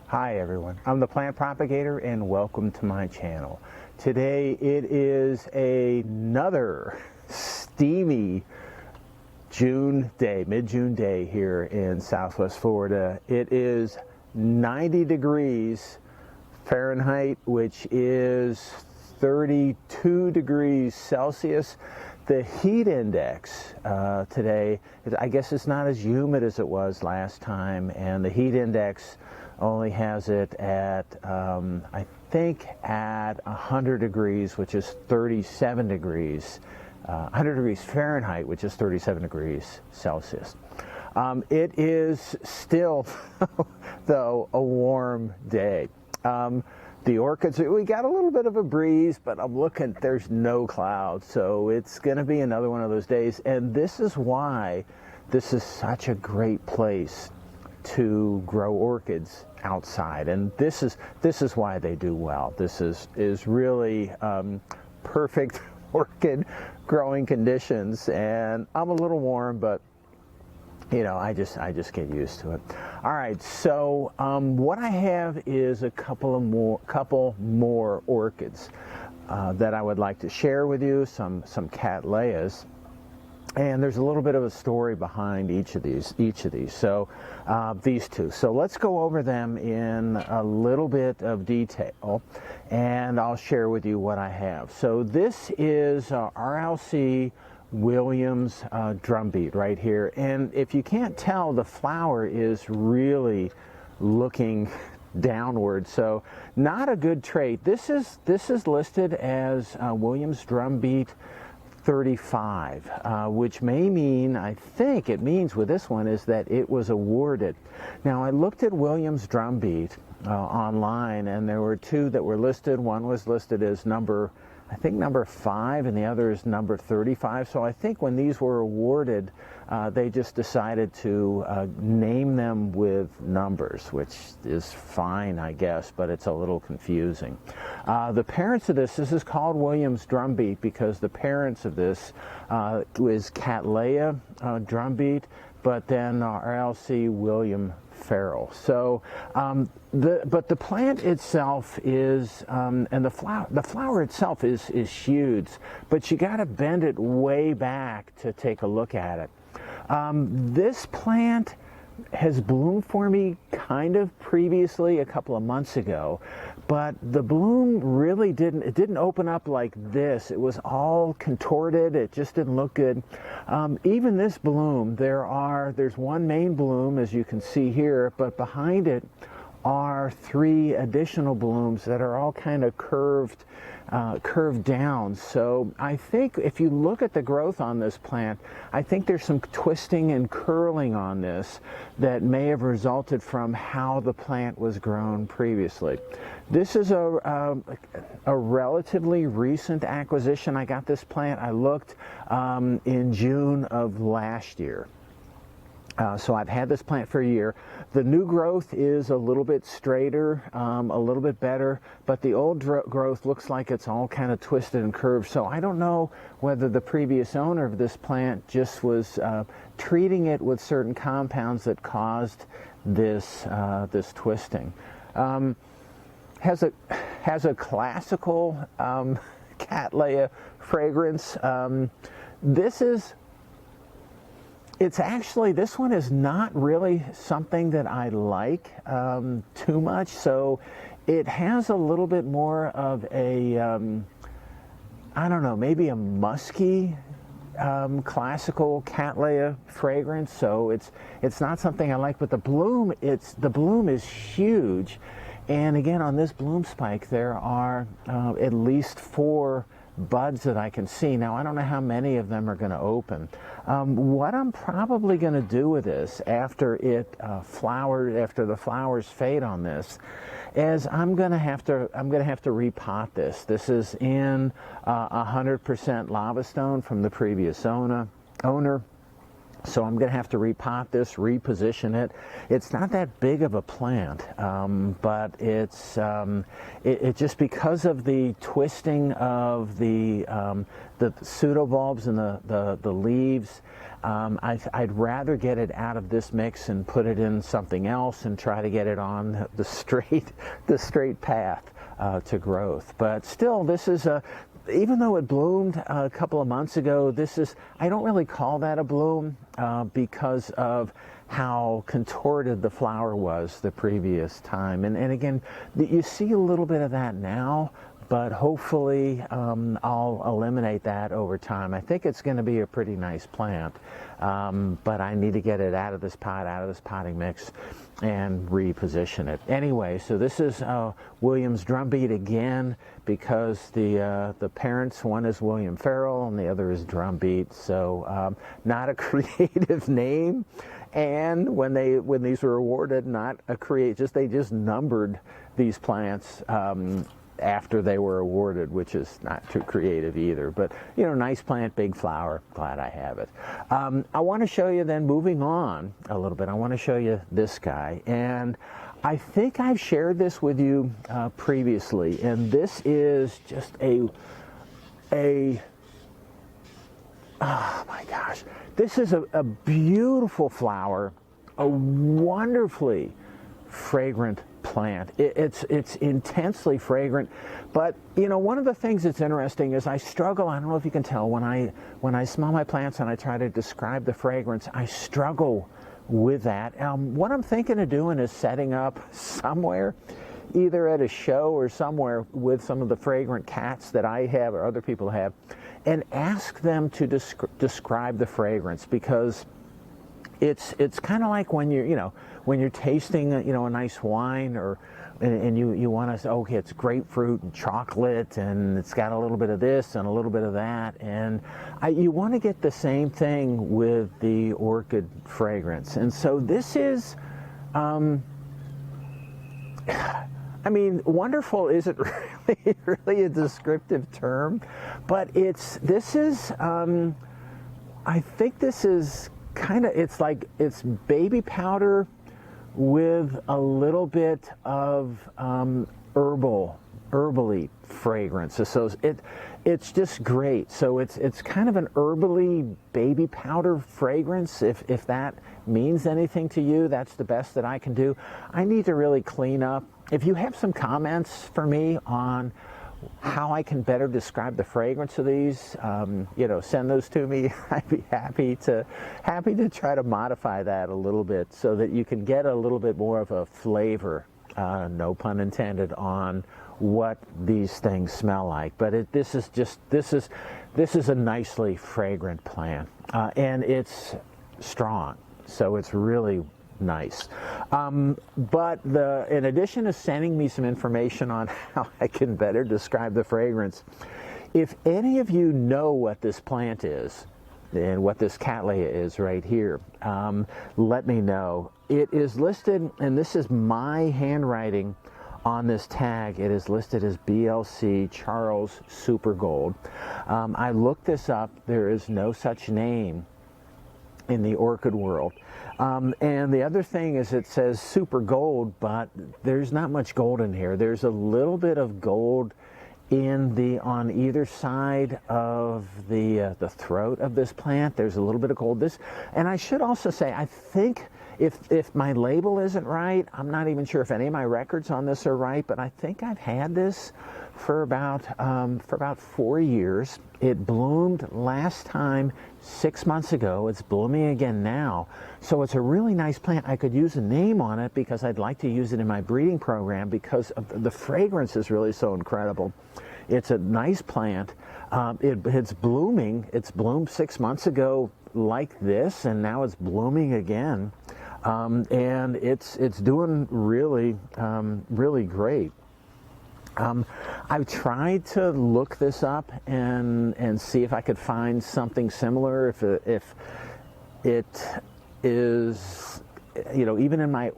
Hi everyone, I'm the plant propagator and welcome to my channel. Today it is another steamy June day, mid-June day here in Southwest Florida. It is 90 degrees Fahrenheit, which is 32 degrees Celsius. The heat index today, I guess it's not as humid as it was last time, and the heat index only has it at, I think, at 100 degrees, which is 37 degrees, 100 degrees Fahrenheit, which is 37 degrees Celsius. It is still, though, a warm day. The orchids, we got a little bit of a breeze, but I'm looking, there's no clouds, so it's going to be another one of those days. And this is why this is such a great place to grow orchids outside, and this is why they do well. This is really perfect orchid growing conditions, and I'm a little warm, but you know, I just get used to it. All right, so what I have is a couple more orchids that I would like to share with you. Some cattleyas, and there's a little bit of a story behind each of these. So these two. So let's go over them in a little bit of detail, and I'll share with you what I have. So this is RLC Williams Drumbeat right here, and if you can't tell, the flower is really looking downward, so not a good trait. This is listed as Williams Drumbeat 35, which may mean, I think it means with this one, is that it was awarded. Now I looked at Williams Drumbeat online, and there were two that were listed. One was listed as number 5, and the other is number 35. So I think when these were awarded, they just decided to name them with numbers, which is fine, I guess, but it's a little confusing. The parents of this is called Williams Drumbeat because the parents of this was Cattleya Drumbeat, but then RLC William Farrell. So but the plant itself is and the flower itself is huge, but you got to bend it way back to take a look at it. This plant has bloomed for me kind of previously a couple of months ago, but the bloom really didn't open up like this. It was all contorted. It just didn't look good. Even this bloom, there's one main bloom, as you can see here, but behind it are 3 additional blooms that are all kind of curved down. So I think if you look at the growth on this plant, I think there's some twisting and curling on this that may have resulted from how the plant was grown previously. This is a relatively recent acquisition. I got this plant, I looked in June of last year. So I've had this plant for a year. The new growth is a little bit straighter, a little bit better, but the old growth looks like it's all kind of twisted and curved. So I don't know whether the previous owner of this plant just was treating it with certain compounds that caused this twisting. Has a classical cattleya fragrance. This one is not really something that I like too much, so it has a little bit more of a, I don't know, maybe a musky classical cattleya fragrance, so it's not something I like, but the bloom is huge, and again, on this bloom spike, there are at least 4 buds that I can see. Now, I don't know how many of them are going to open. What I'm probably going to do with this after it after the flowers fade on this, is I'm going to have to repot this. This is in 100% lava stone from the previous owner. So I'm going to have to repot this, reposition it. It's not that big of a plant, but it's just because of the twisting of the pseudobulbs and the leaves. I'd rather get it out of this mix and put it in something else and try to get it on the straight path to growth. But still, this is even though it bloomed a couple of months ago, I don't really call that a bloom because of how contorted the flower was the previous time. And again, you see a little bit of that now, but hopefully I'll eliminate that over time. I think it's going to be a pretty nice plant, but I need to get it out of this pot, out of this potting mix, and reposition it. Anyway, so this is William's Drumbeat again, because the parents, one is William Farrell and the other is Drumbeat, so not a creative name. And when these were awarded, not a they just numbered these plants after they were awarded, which is not too creative either. But, you know, nice plant, big flower, glad I have it. I want to show you then, moving on a little bit, I want to show you this guy. And I think I've shared this with you previously, and this is just oh my gosh, this is a beautiful flower, a wonderfully fragrant plant. It's intensely fragrant, but you know, one of the things that's interesting is I struggle. I don't know if you can tell, when I smell my plants and I try to describe the fragrance, I struggle with that. What I'm thinking of doing is setting up somewhere, either at a show or somewhere, with some of the fragrant cats that I have or other people have, and ask them to describe the fragrance, because it's kind of like when you're tasting a nice wine, and you want to say, okay, it's grapefruit and chocolate and it's got a little bit of this and a little bit of that, and you want to get the same thing with the orchid fragrance. And so this is I mean, wonderful isn't really a descriptive term, but I think this is kind of, it's baby powder with a little bit of herbally fragrance. So it's just great. So it's kind of an herbally baby powder fragrance. If that means anything to you, that's the best that I can do. I need to really clean up. If you have some comments for me on how I can better describe the fragrance of these, send those to me. I'd be happy to try to modify that a little bit so that you can get a little bit more of a flavor, no pun intended, on what these things smell like. But this is a nicely fragrant plant, and it's strong, so it's really nice. But in addition to sending me some information on how I can better describe the fragrance, if any of you know what this plant is and what this cattleya is right here, let me know. It is listed, and this is my handwriting on this tag, it is listed as BLC Charles Super Gold. I looked this up. There is no such name in the orchid world. And the other thing is, it says super gold, but there's not much gold in here. There's a little bit of gold on either side of the throat of this plant. There's a little bit of gold. And I should also say, I think if my label isn't right, I'm not even sure if any of my records on this are right, but I think I've had this for about 4 years. It bloomed last time 6 months ago. It's blooming again now. So it's a really nice plant. I could use a name on it because I'd like to use it in my breeding program, because of the fragrance is really so incredible. It's a nice plant. It's blooming. It's bloomed 6 months ago like this, and now it's blooming again. And it's doing really, really great. I've tried to look this up and see if I could find something similar. If it is, even in my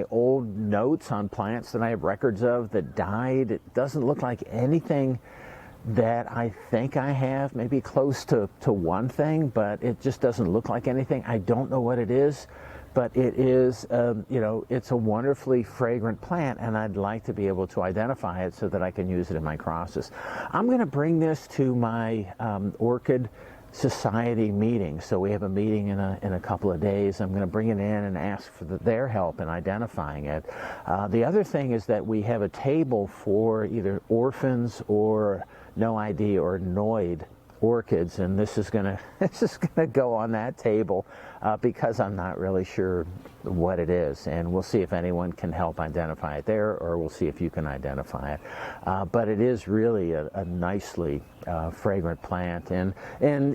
old notes on plants that I have records of that died, it doesn't look like anything that I think I have, maybe close to one thing, but it just doesn't look like anything. I don't know what it is, but it is, you know, it's a wonderfully fragrant plant, and I'd like to be able to identify it so that I can use it in my crosses. I'm going to bring this to my Orchid Society meeting. So we have a meeting in a couple of days. I'm going to bring it in and ask for their help in identifying it. The other thing is that we have a table for either orphans or NoID or NoID orchids, and this is gonna go on that table because I'm not really sure what it is, and we'll see if anyone can help identify it there, or we'll see if you can identify it. But it is really a nicely fragrant plant, and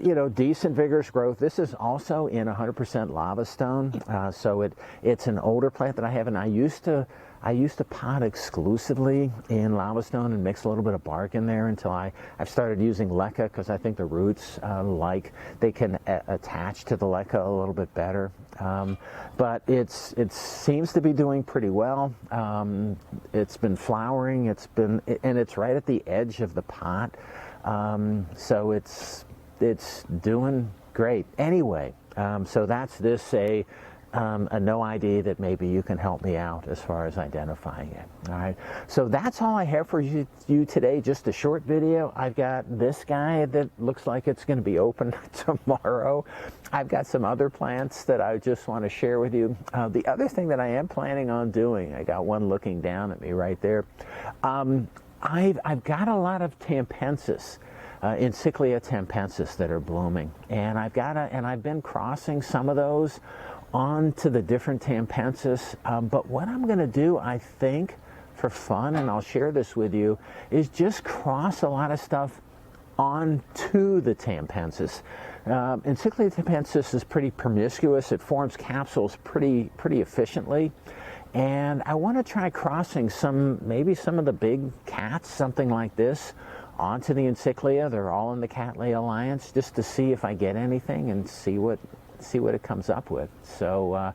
you know, decent vigorous growth. This is also in 100% lava stone, so it's an older plant that I have, and I used to pot exclusively in lava stone and mix a little bit of bark in there until I've started using leca, because I think the roots they can attach to the leca a little bit better. But it seems to be doing pretty well. It's been flowering. And it's right at the edge of the pot, so it's doing great. Anyway, so that's this a NoID that maybe you can help me out as far as identifying it. All right, so that's all I have for you today, just a short video. I've got this guy that looks like it's going to be open tomorrow. I've got some other plants that I just want to share with you. The other thing that I am planning on doing, I got one looking down at me right there. I've got a lot of tampensis, Encyclia tampensis, that are blooming, and I've been crossing some of those onto the different tampensis, but what I'm going to do, I think, for fun, and I'll share this with you, is just cross a lot of stuff onto the tampensis. Encyclia tampensis is pretty promiscuous. It forms capsules pretty efficiently, and I want to try crossing maybe some of the big cats, something like this, onto the Encyclia. They're all in the Cattleya Alliance, just to see if I get anything and see what it comes up with. So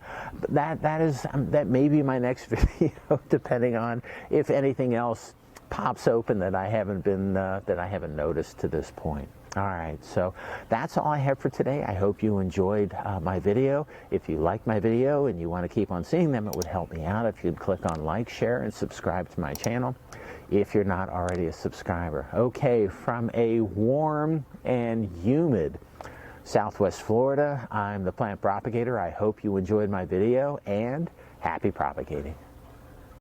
that may be my next video, depending on if anything else pops open that I haven't noticed to this point. All right, so that's all I have for today. I hope you enjoyed my video. If you like my video and you want to keep on seeing them, it would help me out if you'd click on like, share, and subscribe to my channel if you're not already a subscriber. Okay, from a warm and humid Southwest Florida, I'm the plant propagator. I hope you enjoyed my video, and happy propagating.